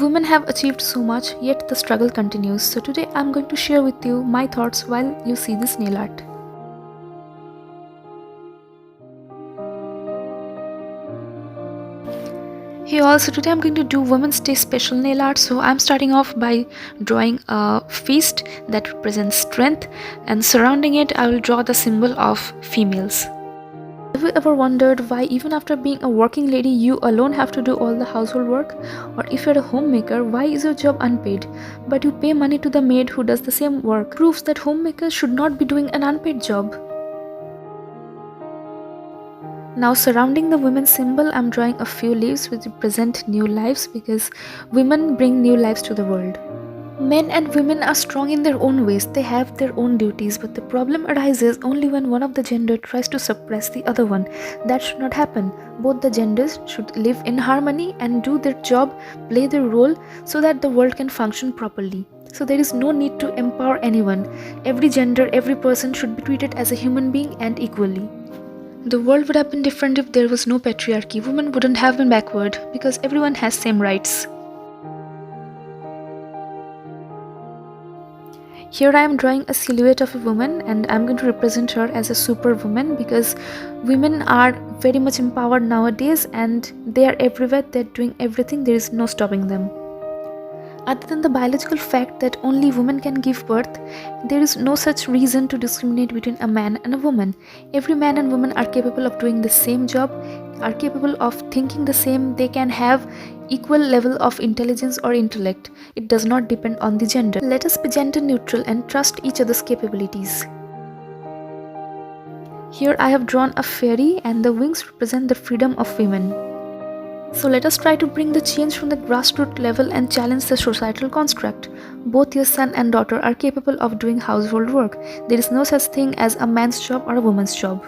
Women have achieved so much, yet the struggle continues. So today I'm going to share with you my thoughts while you see this nail art. Hey all, so today I'm going to do Women's Day special nail art. So I'm starting off by drawing a fist that represents strength, and surrounding it I will draw the symbol of females. Have you ever wondered why even after being a working lady you alone have to do all the household work? Or if you're a homemaker, why is your job unpaid but you pay money to the maid who does the same work? Proves that homemakers should not be doing an unpaid job. Now surrounding the women's symbol, I'm drawing a few leaves which represent new lives because women bring new lives to the world. Men and women are strong in their own ways, they have their own duties, but the problem arises only when one of the gender tries to suppress the other one. That should not happen. Both the genders should live in harmony and do their job, play their role so that the world can function properly. So there is no need to empower anyone. Every gender, every person should be treated as a human being and equally. The world would have been different if there was no patriarchy. Women wouldn't have been backward because everyone has same rights. Here I am drawing a silhouette of a woman and I'm going to represent her as a superwoman because women are very much empowered nowadays and they are everywhere, they're doing everything, there is no stopping them. Other than the biological fact that only women can give birth, there is no such reason to discriminate between a man and a woman. Every man and woman are capable of doing the same job, are capable of thinking the same, they can have equal level of intelligence or intellect. It does not depend on the gender. Let us be gender neutral and trust each other's capabilities. Here I have drawn a fairy and the wings represent the freedom of women. So let us try to bring the change from the grassroots level and challenge the societal construct. Both your son and daughter are capable of doing household work. There is no such thing as a man's job or a woman's job.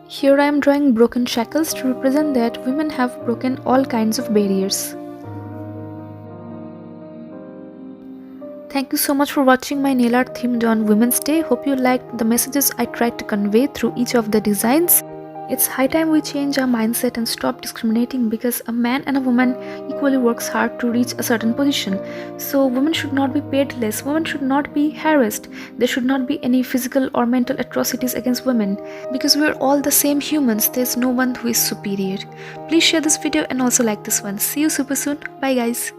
Here I am drawing broken shackles to represent that women have broken all kinds of barriers. Thank you so much for watching my nail art themed on Women's Day. Hope you liked the messages I tried to convey through each of the designs. It's high time we change our mindset and stop discriminating because a man and a woman equally works hard to reach a certain position. So women should not be paid less, women should not be harassed, there should not be any physical or mental atrocities against women because we are all the same humans, there's no one who is superior. Please share this video and also like this one. See you super soon. Bye guys.